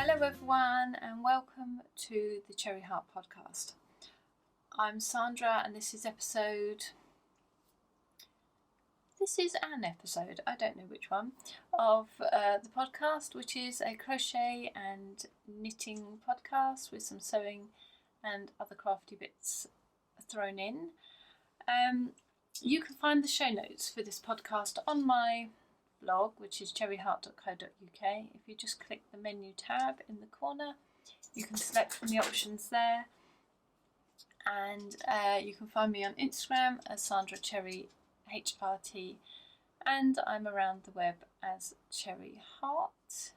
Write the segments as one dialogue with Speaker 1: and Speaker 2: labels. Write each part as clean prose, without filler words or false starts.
Speaker 1: Hello everyone and welcome to the Cherry Heart podcast. I'm Sandra and this is an episode, I don't know which one, of the podcast, which is a crochet and knitting podcast with some sewing and other crafty bits thrown in. You can find the show notes for this podcast on my blog, which is cherryheart.co.uk. If you just click the menu tab in the corner, you can select from the options there, and you can find me on Instagram as Sandra Cherry HRT, and I'm around the web as Cherry Heart.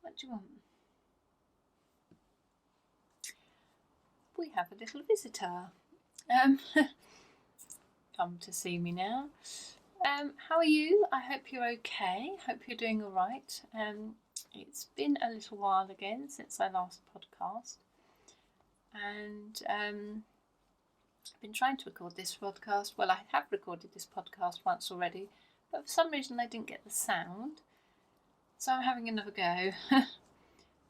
Speaker 1: What do you want? We have a little visitor come to see me now. How are you? I hope you're okay. Hope you're doing all right. It's been a little while again since I last podcast, and I've been trying to record this podcast. Well, I have recorded this podcast once already, but for some reason I didn't get the sound, so I'm having another go.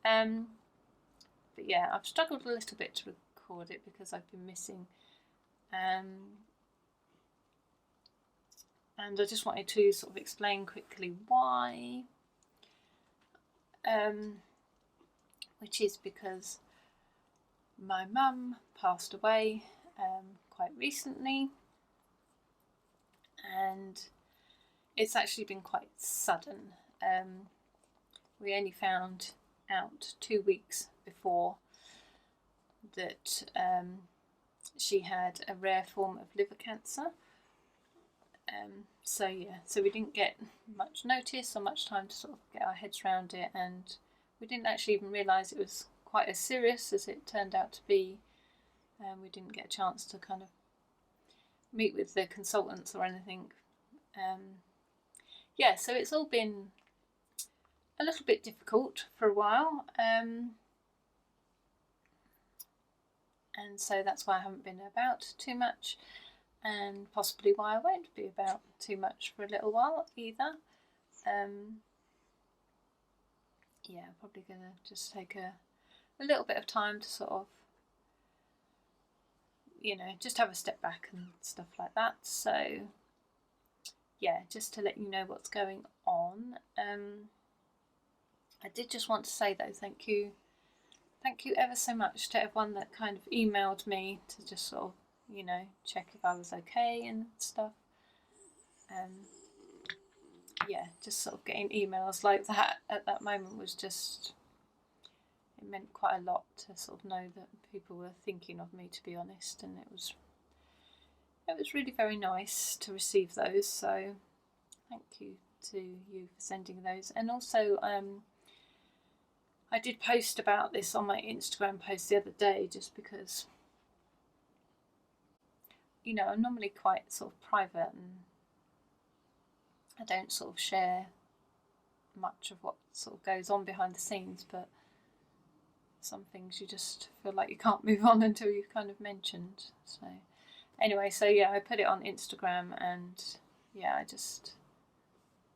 Speaker 1: But yeah, I've struggled a little bit to record it because I've been missing, and I just wanted to sort of explain quickly why, which is because my mum passed away quite recently, and it's actually been quite sudden. We only found out 2 weeks before that she had a rare form of liver cancer. So we didn't get much notice or much time to sort of get our heads around it, and we didn't actually even realise it was quite as serious as it turned out to be. We didn't get a chance to kind of meet with the consultants or anything. So it's all been a little bit difficult for a while, and so that's why I haven't been about too much, and possibly why I won't be about too much for a little while either. Probably going to just take a little bit of time to sort of, just have a step back and stuff like that. So yeah, just to let you know what's going on. I did just want to say though, thank you ever so much to everyone that kind of emailed me to just sort of, check if I was okay and stuff. Just sort of getting emails like that at that moment was just, it meant quite a lot to sort of know that people were thinking of me, to be honest, and it was really very nice to receive those. So thank you to you for sending those. And also I did post about this on my Instagram post the other day, just because I'm normally quite sort of private and I don't sort of share much of what sort of goes on behind the scenes, but some things you just feel like you can't move on until you've kind of mentioned. So anyway, I put it on Instagram, and I just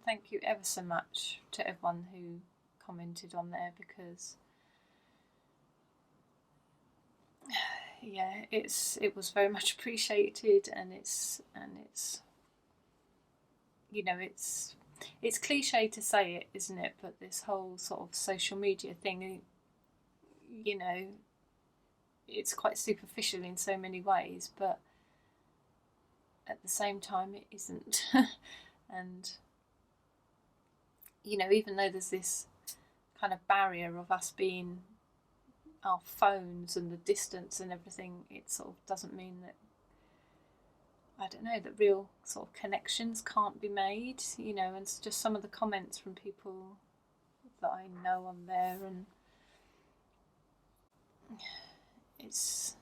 Speaker 1: thank you ever so much to everyone who commented on there, because it was very much appreciated, and it's cliche to say it, isn't it? But this whole sort of social media thing, it's quite superficial in so many ways, but at the same time it isn't. And even though there's this kind of barrier of us being our phones and the distance and everything, it sort of doesn't mean that, I don't know, that real sort of connections can't be made, and it's just some of the comments from people that I know on there, and it's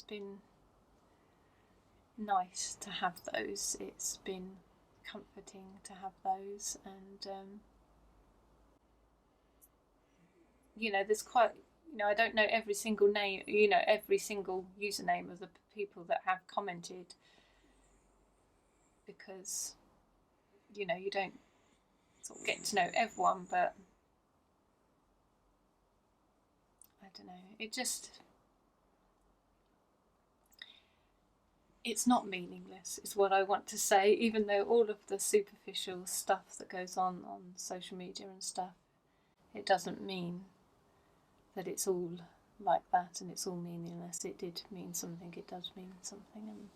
Speaker 1: been nice to have those. It's been comforting to have those, and there's quite I don't know every single name, every single username of the people that have commented, because you don't sort of get to know everyone, but I don't know, it's not meaningless is what I want to say, even though all of the superficial stuff that goes on social media and stuff, it doesn't mean that it's all like that and it's all meaningless. It did mean something, it does mean something, and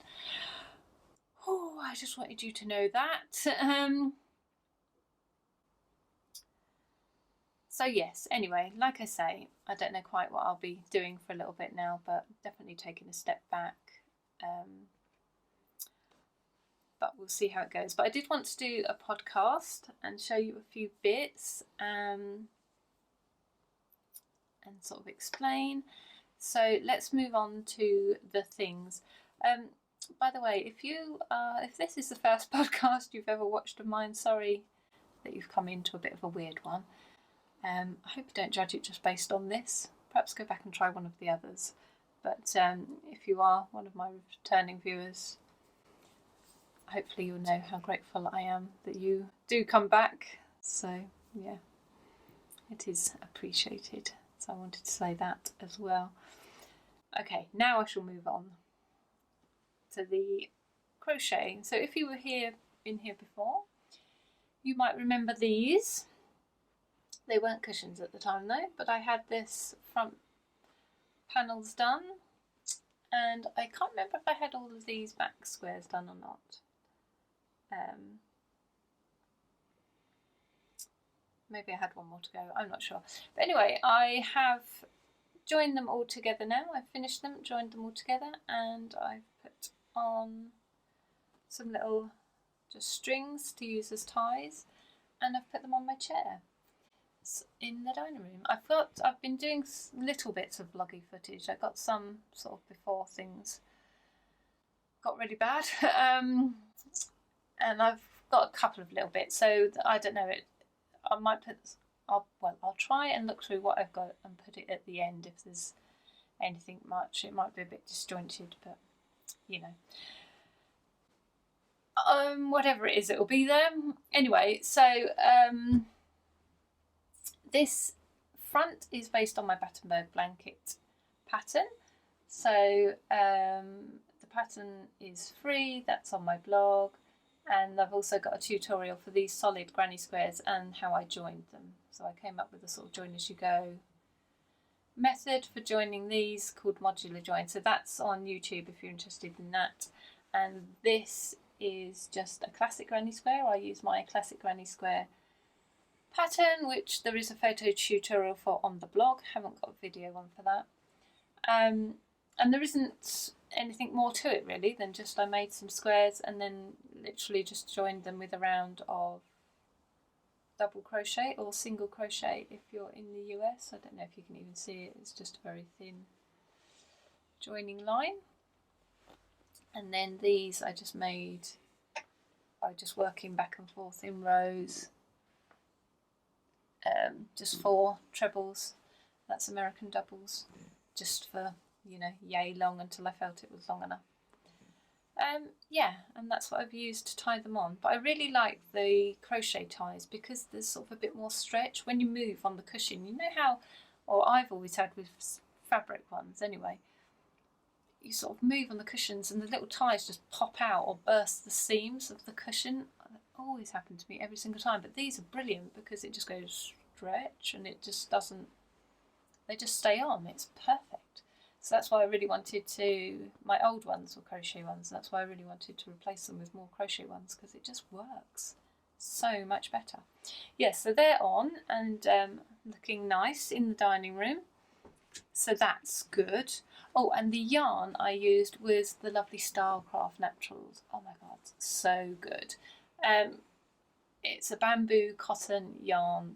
Speaker 1: I just wanted you to know that. So yes, anyway, like I say, I don't know quite what I'll be doing for a little bit now, but definitely taking a step back. But we'll see how it goes. But I did want to do a podcast and show you a few bits and sort of explain. So let's move on to the things. By the way, if this is the first podcast you've ever watched of mine, sorry that you've come into a bit of a weird one. I hope you don't judge it just based on this. Perhaps go back and try one of the others. But if you are one of my returning viewers, hopefully you'll know how grateful I am that you do come back. So yeah, it is appreciated. So I wanted to say that as well. Okay, now I shall move on to the crochet. So if you were in here before, you might remember these. They weren't cushions at the time though, but I had this front panels done, and I can't remember if I had all of these back squares done or not. Maybe I had one more to go, I'm not sure. But anyway, I have joined them all together now. I've finished them, joined them all together, and I've put on some little just strings to use as ties, and I've put them on my chair in the dining room. I've been doing little bits of vloggy footage. I got some sort of before things got really bad, and I've got a couple of little bits. So I don't know. I might I'll try and look through what I've got and put it at the end if there's anything much. It might be a bit disjointed, but whatever it is, it'll be there anyway. So this front is based on my Battenberg blanket pattern. So the pattern is free, that's on my blog, and I've also got a tutorial for these solid granny squares and how I joined them. So I came up with a sort of join as you go method for joining these called modular join. So that's on YouTube if you're interested in that. And this is just a classic granny square. I use my classic granny square pattern, which there is a photo tutorial for on the blog. Haven't got a video one for that. And there isn't anything more to it really than just I made some squares and then literally just joined them with a round of double crochet or single crochet if you're in the US. I don't know if you can even see it, it's just a very thin joining line. And then these I just made by just working back and forth in rows, just 4 trebles, that's American doubles, just for yay long until I felt it was long enough. Yeah, and that's what I've used to tie them on. But I really like the crochet ties because there's sort of a bit more stretch when you move on the cushion. You know how, or I've always had with fabric ones anyway, you sort of move on the cushions and the little ties just pop out or burst the seams of the cushion. That always happened to me every single time, but these are brilliant because it just goes stretch and it just doesn't, they just stay on. It's perfect. So that's why I really wanted to, my old ones were crochet ones, that's why I really wanted to replace them with more crochet ones because it just works so much better. Yes, so they're on and looking nice in the dining room. So that's good. Oh, and the yarn I used was the lovely Stylecraft Naturals. Oh my god, so good. It's a bamboo cotton yarn.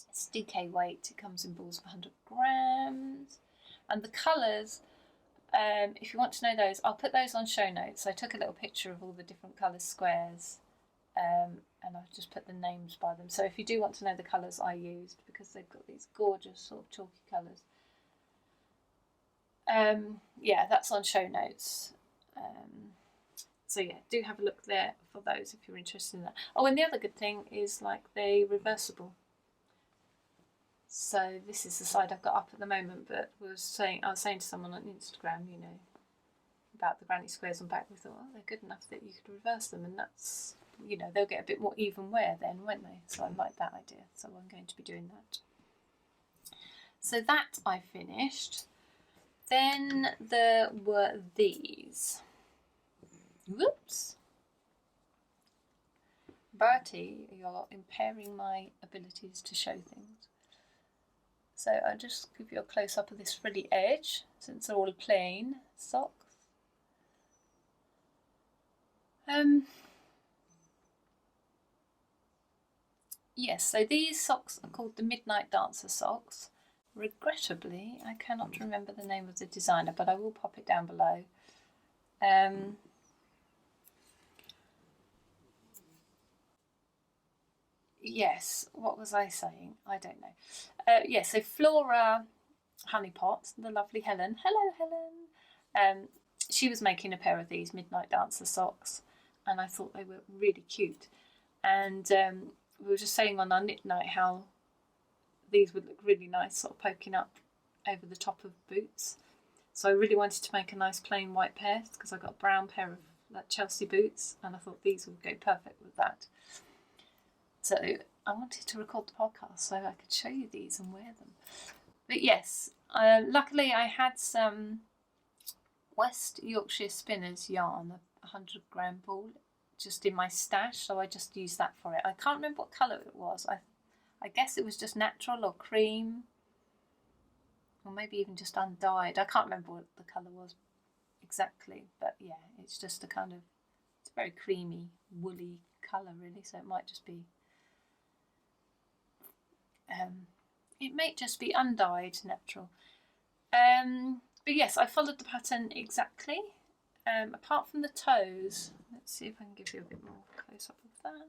Speaker 1: It's DK weight. It comes in balls of 100 grams. And the colours, if you want to know those, I'll put those on show notes. I took a little picture of all the different colour squares and I've just put the names by them. So if you do want to know the colours I used, because they've got these gorgeous sort of chalky colours, Yeah, that's on show notes. So yeah, do have a look there for those if you're interested in that. Oh, and the other good thing is like they're reversible. So this is the side I've got up at the moment, but I was saying to someone on Instagram, you know, about the granny squares on back. We thought, oh, they're good enough that you could reverse them, and that's, you know, they'll get a bit more even wear then, won't they? So I like that idea. So I'm going to be doing that. So that I finished. Then there were these. Whoops. Bertie, you're impairing my abilities to show things. So I'll just give you a close-up of this frilly edge, since they're all plain socks. Yes, so these socks are called the Midnight Dancer socks. Regrettably, I cannot remember the name of the designer, but I will pop it down below. Yes, what was I saying? I don't know. Yes, so Flora Honeypot, the lovely Helen. Hello, Helen. She was making a pair of these Midnight Dancer socks, and I thought they were really cute. And we were just saying on our knit night how these would look really nice, sort of poking up over the top of boots. So I really wanted to make a nice plain white pair because I got a brown pair of like Chelsea boots, and I thought these would go perfect with that. So I wanted to record the podcast so I could show you these and wear them. But yes, luckily I had some West Yorkshire Spinners yarn, a 100-gram ball, just in my stash, so I just used that for it. I can't remember what colour it was. I guess it was just natural or cream, or maybe even just undyed. I can't remember what the colour was exactly, but yeah, it's just a kind of, it's a very creamy, woolly colour really, so it might just be, it may just be undyed natural. But yes, I followed the pattern exactly, apart from the toes. Let's see if I can give you a bit more close up of that.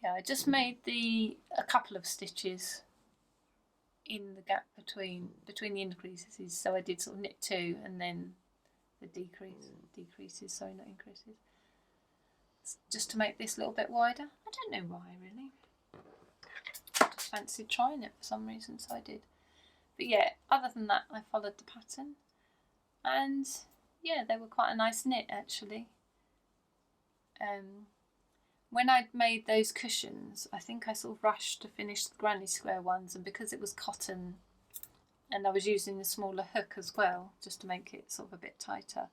Speaker 1: Yeah, I just made a couple of stitches in the gap between the increases. So I did sort of knit 2 and then the decreases, sorry, not increases. Just to make this a little bit wider. I don't know why really. I just fancied trying it for some reason, so I did. But yeah, other than that, I followed the pattern, and yeah, they were quite a nice knit actually. When I'd made those cushions, I think I sort of rushed to finish the granny square ones, and because it was cotton and I was using the smaller hook as well, just to make it sort of a bit tighter,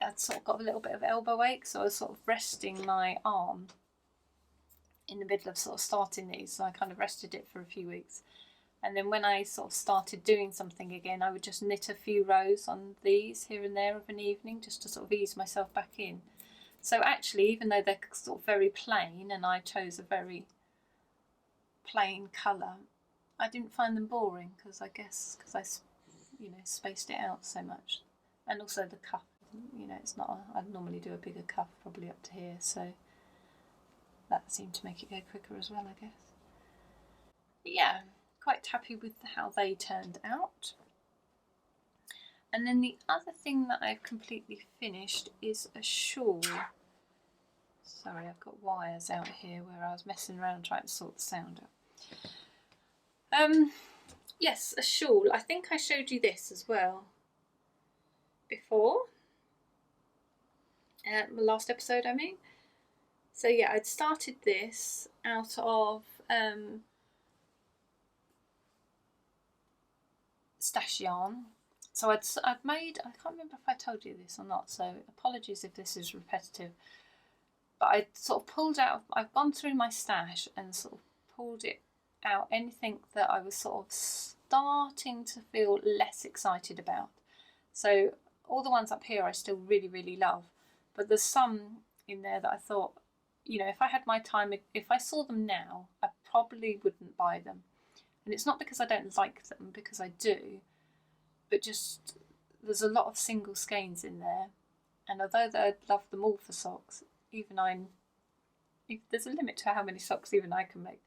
Speaker 1: I'd sort of got a little bit of elbow ache, so I was sort of resting my arm in the middle of sort of starting these, so I kind of rested it for a few weeks. And then when I sort of started doing something again, I would just knit a few rows on these here and there of an evening, just to sort of ease myself back in. So actually, even though they're sort of very plain, and I chose a very plain colour, I didn't find them boring, because I guess because I, you know, spaced it out so much. And also the cuff, you know, it's not, I'd normally do a bigger cuff, probably up to here, so that seemed to make it go quicker as well, I guess. But yeah, quite happy with how they turned out. And then the other thing that I've completely finished is a shawl. Sorry, I've got wires out here where I was messing around trying to sort the sound out. Yes, a shawl. I think I showed you this as well before. My last episode, I mean. So yeah, I'd started this out of stash yarn. So I'd made, I can't remember if I told you this or not, so apologies if this is repetitive, but I sort of pulled out, I've gone through my stash and sort of pulled it out, anything that I was sort of starting to feel less excited about. So all the ones up here I still really, really love, but there's some in there that I thought, you know, if I had my time, if I saw them now, I probably wouldn't buy them. And it's not because I don't like them, because I do, but just there's a lot of single skeins in there, and although I'd love them all for socks, there's a limit to how many socks even I can make.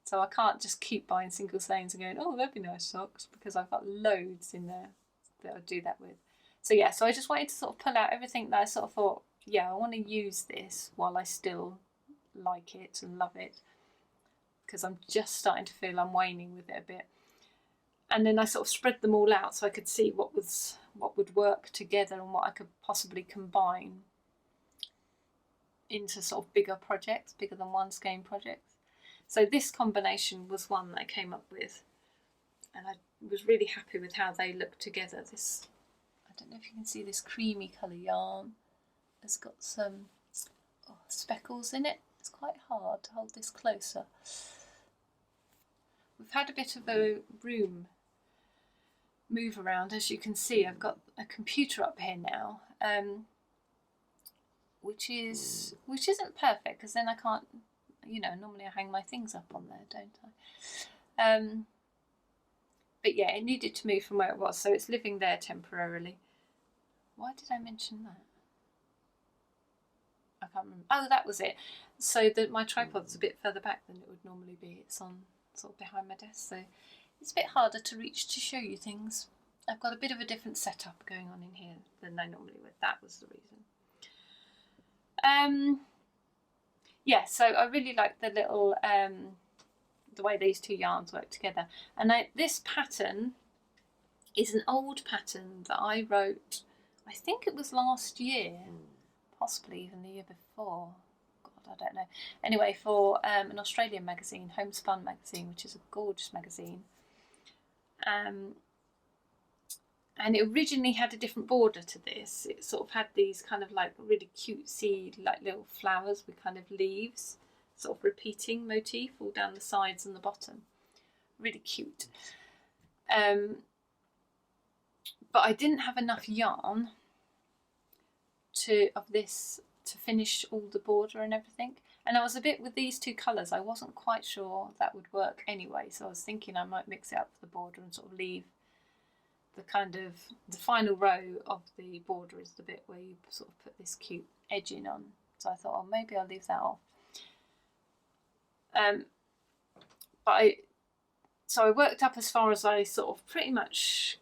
Speaker 1: So I can't just keep buying single skeins and going, oh, that'd be nice socks, because I've got loads in there. that I'd do that with. So yeah, so I just wanted to sort of pull out everything that I sort of thought, yeah, I want to use this while I still like it and love it, because I'm just starting to feel I'm waning with it a bit. And then I sort of spread them all out so I could see what would work together and what I could possibly combine into sort of bigger projects, bigger than one skein projects. So this combination was one that I came up with, and I was really happy with how they looked together. This, I don't know if you can see this creamy colour yarn. It's got some speckles in it. It's quite hard to hold this closer. We've had a bit of a room move around, as you can see. I've got a computer up here now, which isn't perfect, because then I can't, you know, normally I hang my things up on there, don't I? But yeah, it needed to move from where it was, so it's living there temporarily. Why did I mention that? I can't remember. Oh, that was it. So my tripod's a bit further back than it would normally be. It's on sort of behind my desk, so it's a bit harder to reach to show you things. I've got a bit of a different setup going on in here than I normally would. That was the reason. Yeah, so I really like the little the way these two yarns work together. And this pattern is an old pattern that I wrote, I think it was last year, possibly even the year before. God, I don't know. Anyway, for an Australian magazine, Homespun magazine, which is a gorgeous magazine. And it originally had a different border to this. It sort of had these kind of like really cutesy, like little flowers with kind of leaves, sort of repeating motif all down the sides and the bottom. Really cute. But I didn't have enough yarn of this to finish all the border and everything. And I was a bit with these two colours, I wasn't quite sure that would work anyway. So I was thinking I might mix it up for the border and sort of leave the kind of, the final row of the border is the bit where you sort of put this cute edging on. So I thought, oh, maybe I'll leave that off. So I worked up as far as I sort of pretty much,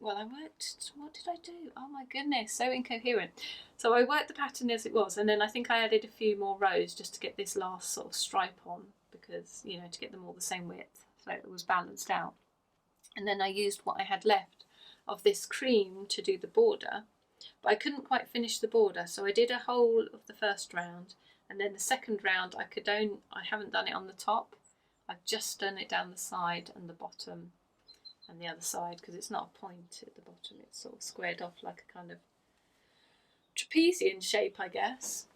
Speaker 1: well, I worked, what did I do? Oh my goodness, so incoherent. So I worked the pattern as it was, and then I think I added a few more rows just to get this last sort of stripe on, because, you know, to get them all the same width, so it was balanced out. And then I used what I had left of this cream to do the border, but I couldn't quite finish the border, so I did a whole of the first round, and then the second round I haven't done it on the top, I've just done it down the side and the bottom and the other side, because it's not a point at the bottom, it's sort of squared off like a kind of trapezian shape, I guess.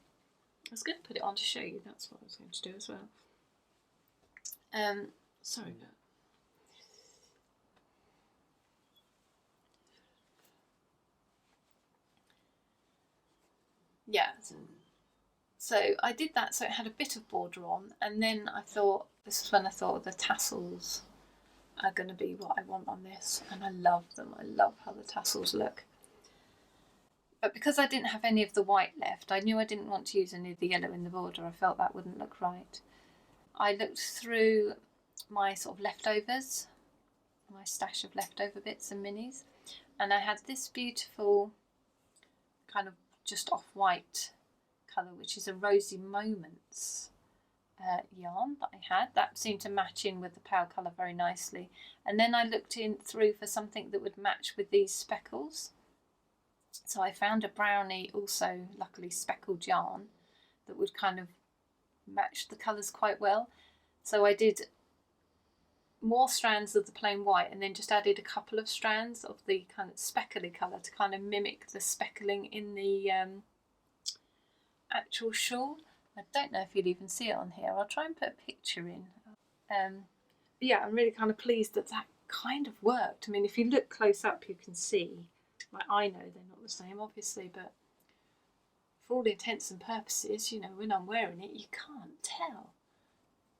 Speaker 1: I was going to put it on to show you, that's what I was going to do as well. Sorry, Pat. Yeah, so I did that so it had a bit of border on, and then I thought, this is when I thought the tassels are going to be what I want on this, and I love them. I love how the tassels look. But because I didn't have any of the white left, I knew I didn't want to use any of the yellow in the border. I felt that wouldn't look right. I looked through my sort of leftovers, my stash of leftover bits and minis, and I had this beautiful kind of just off-white colour, which is a Rosy Moments yarn that I had. That seemed to match in with the pale colour very nicely. And then I looked through for something that would match with these speckles. So I found a brownie, also luckily speckled yarn, that would kind of match the colours quite well. So I did more strands of the plain white and then just added a couple of strands of the kind of speckly colour to kind of mimic the speckling in the actual shawl. I don't know if you'll even see it on here. I'll try and put a picture in. But yeah, I'm really kind of pleased that that kind of worked. I mean, if you look close up, you can see, like, I know they're not the same, obviously, but for all intents and purposes, you know, when I'm wearing it, you can't tell.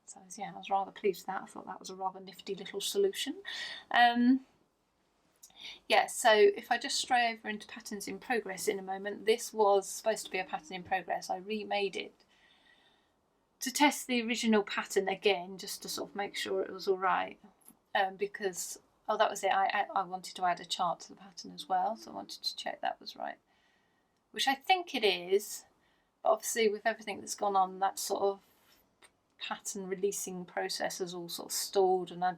Speaker 1: So yeah, I was rather pleased with that. I thought that was a rather nifty little solution. Yeah, so if I just stray over into patterns in progress in a moment, this was supposed to be a pattern in progress. I remade it to test the original pattern again, just to sort of make sure it was all right, because Oh, that was it. I wanted to add a chart to the pattern as well, so I wanted to check that was right, which I think it is. But obviously with everything that's gone on, that sort of pattern releasing process is all sort of stalled, and I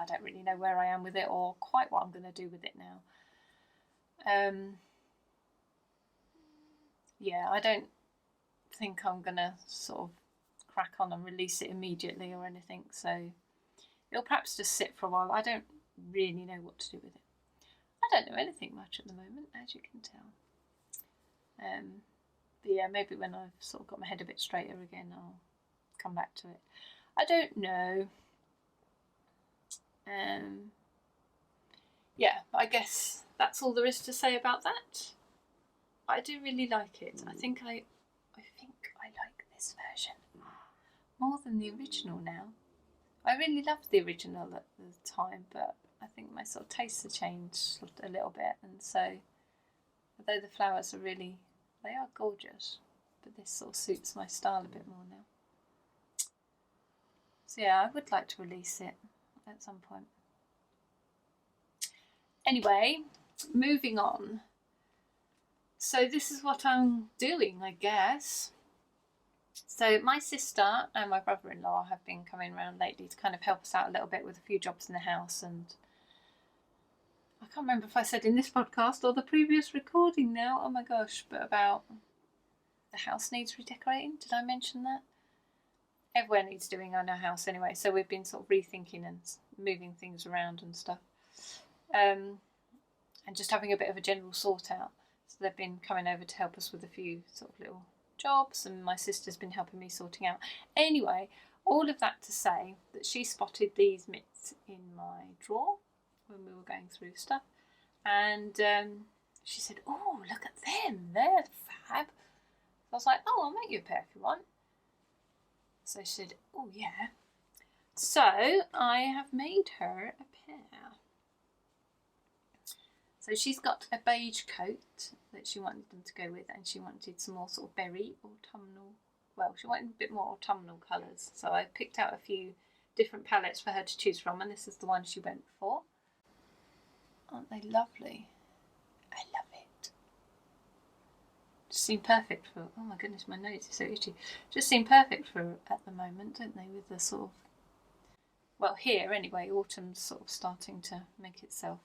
Speaker 1: don't really know where I am with it or quite what I'm going to do with it now. Yeah, I don't think I'm going to sort of crack on and release it immediately or anything, so it'll perhaps just sit for a while. I don't really know what to do with it. I don't know anything much at the moment, as you can tell. But yeah, maybe when I've sort of got my head a bit straighter again, I'll come back to it. I don't know. Yeah, I guess that's all there is to say about that. I do really like it. I think I like this version more than the original now. I really loved the original at the time, but I think my sort of tastes have changed a little bit, and so although the flowers are really, they are gorgeous, but this sort of suits my style a bit more now. So yeah, I would like to release it at some point. Anyway, moving on. So this is what I'm doing, I guess. So my sister and my brother-in-law have been coming around lately to kind of help us out a little bit with a few jobs in the house, and I can't remember if I said in this podcast or the previous recording now, oh my gosh, but about the house needs redecorating. Did I mention that? Everywhere needs doing on our house anyway, so we've been sort of rethinking and moving things around and stuff, and just having a bit of a general sort out. So they've been coming over to help us with a few sort of little jobs, and my sister's been helping me sorting out. Anyway, all of that to say that she spotted these mitts in my drawer when we were going through stuff, and she said, "Oh, look at them, they're fab." I was like, "Oh, I'll make you a pair if you want." So she said, "Oh yeah." So I have made her a pair. So she's got a beige coat that she wanted them to go with, and she wanted some more sort of berry autumnal, well, she wanted a bit more autumnal colours. So I picked out a few different palettes for her to choose from, and this is the one she went for. Aren't they lovely? I love it. Just seem perfect for, oh my goodness, my nose is so itchy. Just seem perfect for at the moment, don't they, with the sort of, well, here anyway, autumn's sort of starting to make itself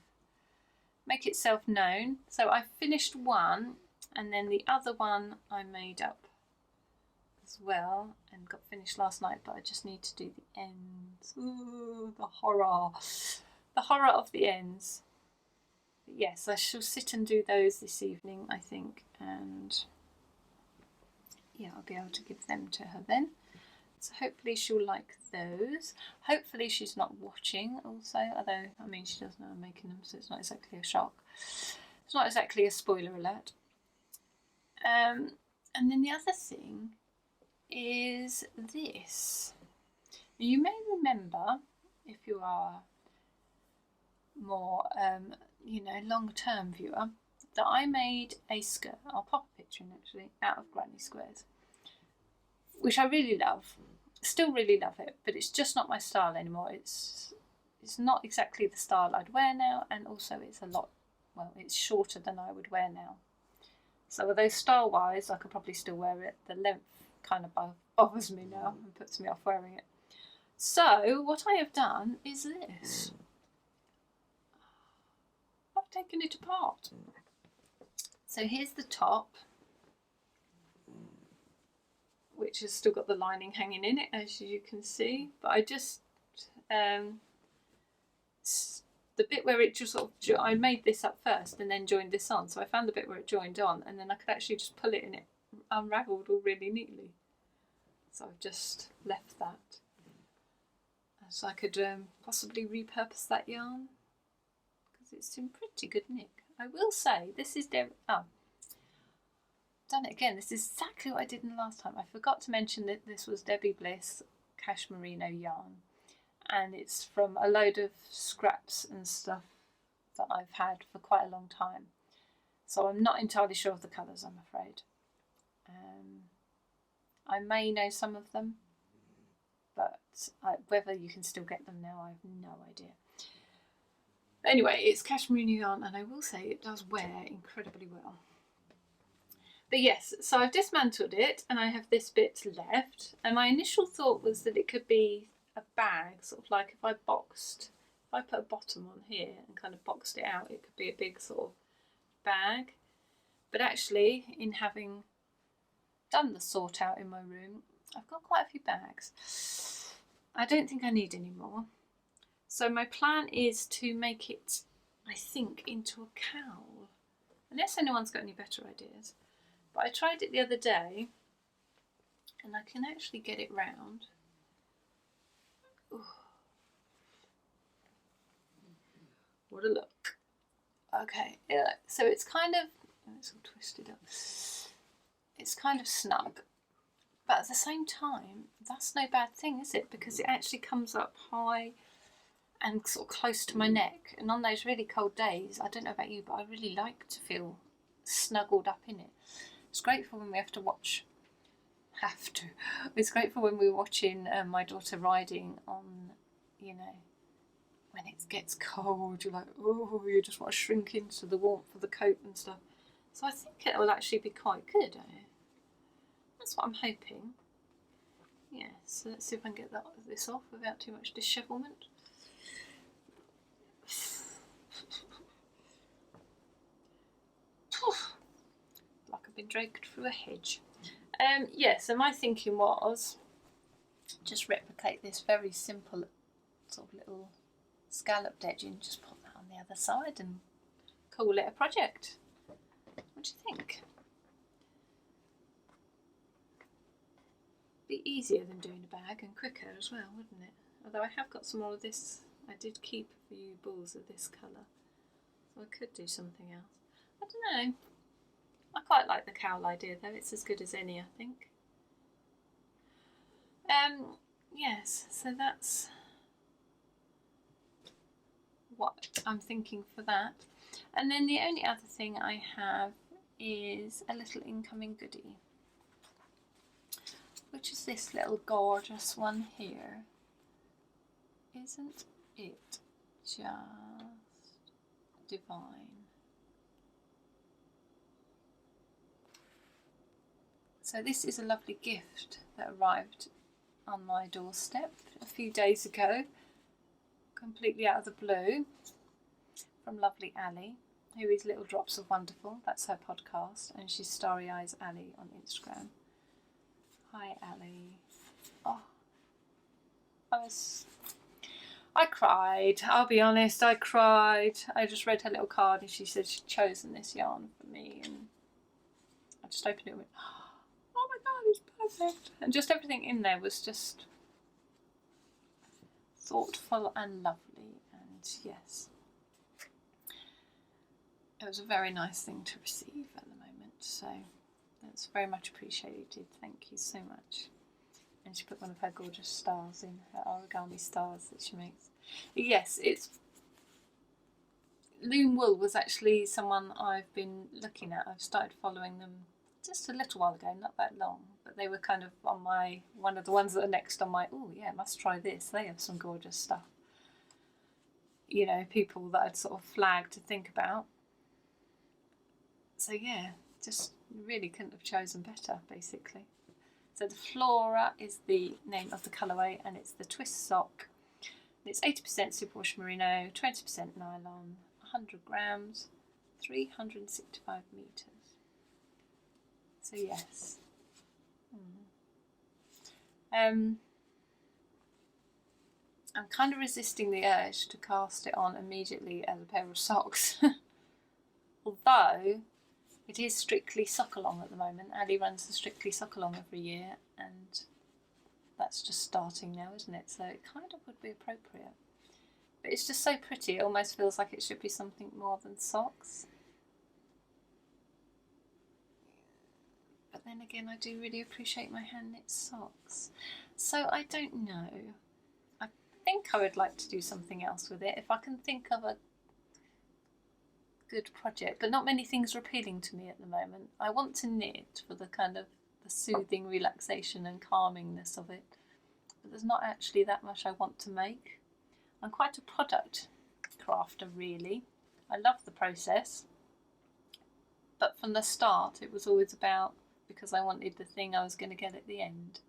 Speaker 1: known. So I finished one, and then the other one I made up as well and got finished last night, but I just need to do the ends. Ooh, the horror of the ends. But yes, I shall sit and do those this evening, I think, and yeah, I'll be able to give them to her then. So hopefully she'll like those. Hopefully she's not watching also, although, I mean, she does know I'm making them, so it's not exactly a shock. It's not exactly a spoiler alert. And then the other thing is this. You may remember, if you are more, long-term viewer, that I made a skirt, I'll pop a picture in actually, out of granny squares, which I really love. Still really love it, but it's just not my style anymore. It's not exactly the style I'd wear now, and also it's shorter than I would wear now. So although style-wise I could probably still wear it, the length kind of bothers me now and puts me off wearing it. So what I have done is this. I've taken it apart. So here's the top, which has still got the lining hanging in it, as you can see. But I just, the bit where it just sort of, I made this up first and then joined this on. So I found the bit where it joined on, and then I could actually just pull it and it unravelled all really neatly. So I've just left that. So I could possibly repurpose that yarn, because it's in pretty good nick. I will say, this is done it again. This is exactly what I did in the last time. I forgot to mention that this was Debbie Bliss Cashmerino yarn, and it's from a load of scraps and stuff that I've had for quite a long time. So I'm not entirely sure of the colours, I'm afraid. I may know some of them, but whether you can still get them now, I have no idea. Anyway, it's cashmere yarn, and I will say it does wear incredibly well. But yes, so I've dismantled it and I have this bit left, and my initial thought was that it could be a bag, sort of like if I put a bottom on here and kind of boxed it out, it could be a big sort of bag. But actually, in having done the sort out in my room, I've got quite a few bags. I don't think I need any more. So my plan is to make it, I think, into a cowl, unless anyone's got any better ideas. But I tried it the other day and I can actually get it round. Ooh. What a look. Okay, yeah, so it's kind of, it's all twisted up. It's kind of snug, but at the same time, that's no bad thing, is it? Because it actually comes up high and sort of close to my neck. And on those really cold days, I don't know about you, but I really like to feel snuggled up in it. It's great for when we have to watch. It's great for when we're watching my daughter riding on, you know, when it gets cold, you're like, oh, you just want to shrink into the warmth of the coat and stuff. So I think it will actually be quite good. That's what I'm hoping. Yeah, so let's see if I can get this off without too much dishevelment. Like I've been dragged through a hedge. Yeah, so my thinking was just replicate this very simple sort of little scalloped edging, just put that on the other side and call it a project. What do you think? Be easier than doing a bag and quicker as well, wouldn't it? Although I have got some more of this, I did keep a few balls of this colour, so I could do something else. I don't know. I quite like the cowl idea though, it's as good as any, I think. Yes, so that's what I'm thinking for that. And then the only other thing I have is a little incoming goodie, which is this little gorgeous one here. Isn't it just divine? So this is a lovely gift that arrived on my doorstep a few days ago, completely out of the blue, from lovely Ali, who is Little Drops of Wonderful. That's her podcast, and she's Starry Eyes Ali on Instagram. Hi Ali. Oh, I cried, I'll be honest, I cried. I just read her little card and she said she'd chosen this yarn for me, and I just opened it and went, oh my god, it's perfect. And just everything in there was just thoughtful and lovely, and yes, it was a very nice thing to receive at the moment, so that's very much appreciated. Thank you so much. And she put one of her gorgeous stars in, her origami stars that she makes. Yes, it's Loom Wool was actually someone I've been looking at. I've started following them just a little while ago, not that long, but they were kind of on my, one of the ones that are next on my, oh yeah, must try this. They have some gorgeous stuff. You know, people that I'd sort of flagged to think about. So yeah, just really couldn't have chosen better, basically. So the Flora is the name of the colourway, and it's the twist sock. It's 80% superwash merino, 20% nylon, 100 grams, 365 metres. So yes. I'm kind of resisting the urge to cast it on immediately as a pair of socks. Although it is strictly sock along at the moment. Ali runs the strictly sock along every year, and that's just starting now, isn't it? So it kind of would be appropriate. But it's just so pretty, it almost feels like it should be something more than socks. But then again, I do really appreciate my hand knit socks. So I don't know. I think I would like to do something else with it. If I can think of a good project, but not many things are appealing to me at the moment. I want to knit for the kind of the soothing relaxation and calmingness of it, but there's not actually that much I want to make. I'm quite a product crafter really. I love the process, but from the start it was always about because I wanted the thing I was going to get at the end.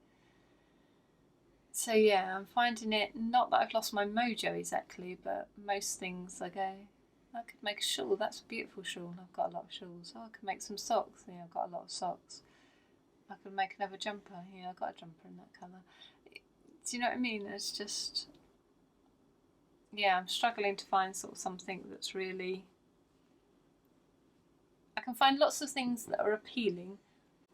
Speaker 1: So yeah, I'm finding it, not that I've lost my mojo exactly, but most things I go, I could make a shawl, that's a beautiful shawl, I've got a lot of shawls. Oh, I could make some socks, yeah, I've got a lot of socks. I could make another jumper, yeah, I've got a jumper in that colour. Do you know what I mean? It's just, yeah, I'm struggling to find sort of something that's really, I can find lots of things that are appealing.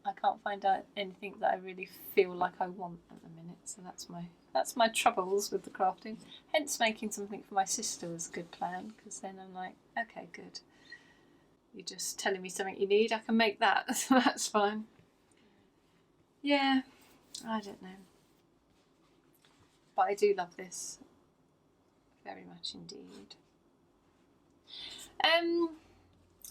Speaker 1: I can't find out anything that I really feel like I want at the minute, so that's my troubles with the crafting. Hence making something for my sister was a good plan, because then I'm like, okay, good. You're just telling me something you need, I can make that, so that's fine. Yeah, I don't know. But I do love this very much indeed.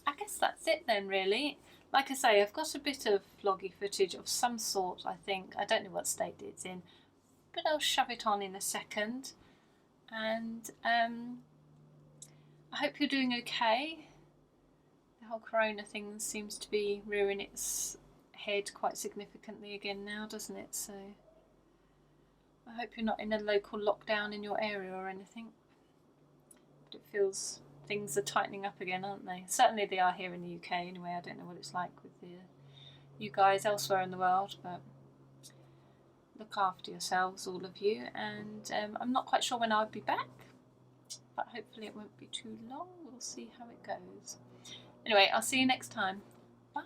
Speaker 1: I guess that's it then, really. Like I say, I've got a bit of vloggy footage of some sort, I think. I don't know what state it's in, but I'll shove it on in a second. And I hope you're doing okay. The whole corona thing seems to be rearing its head quite significantly again now, doesn't it? So I hope you're not in a local lockdown in your area or anything. But it feels things are tightening up again, aren't they? Certainly they are here in the UK anyway. I don't know what it's like with you guys elsewhere in the world, but look after yourselves, all of you. And I'm not quite sure when I'll be back, but hopefully it won't be too long. We'll see how it goes. Anyway, I'll see you next time. Bye.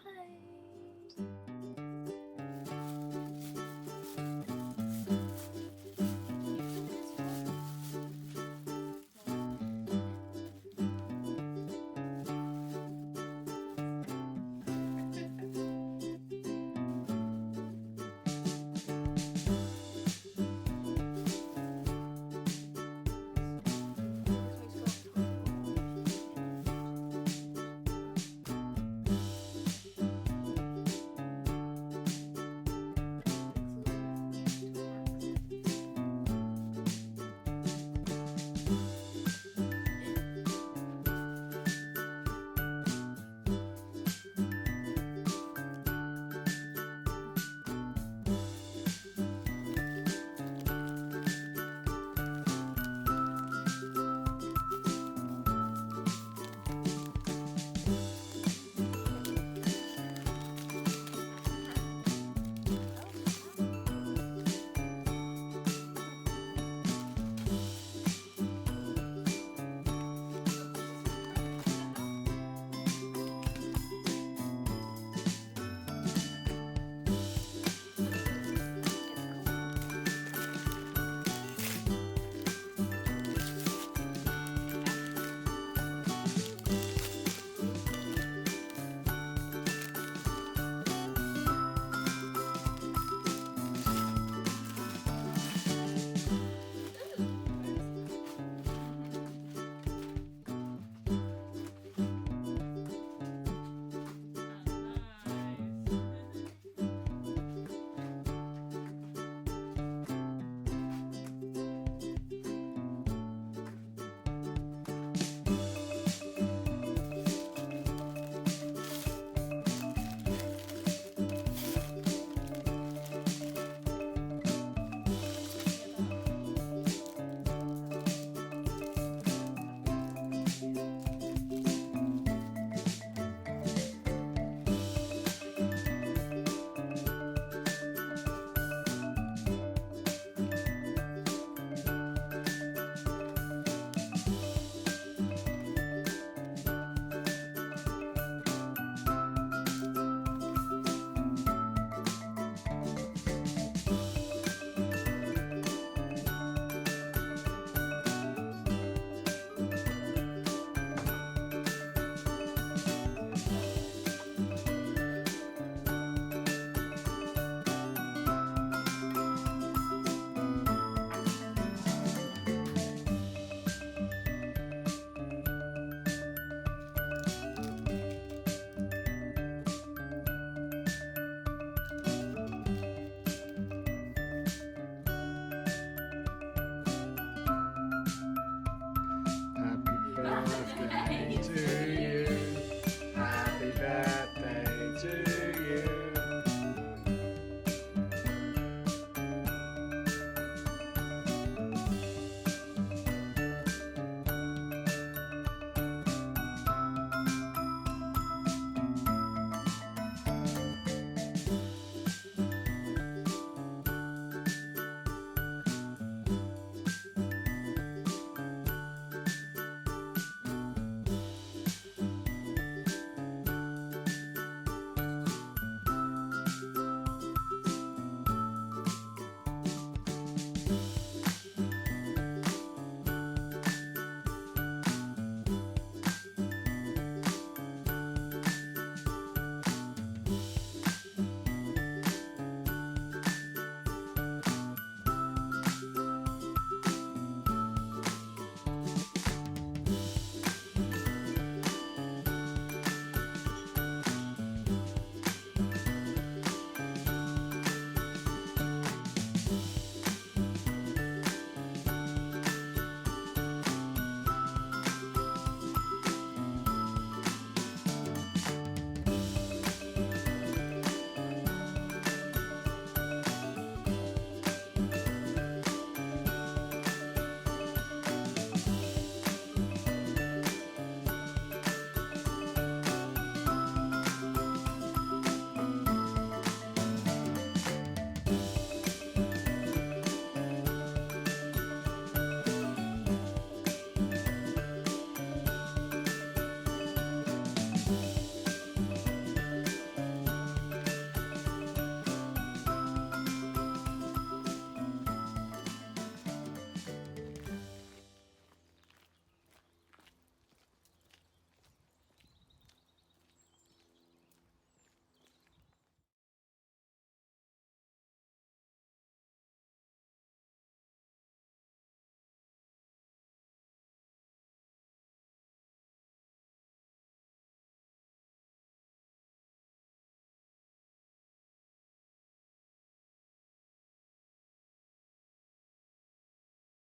Speaker 1: you.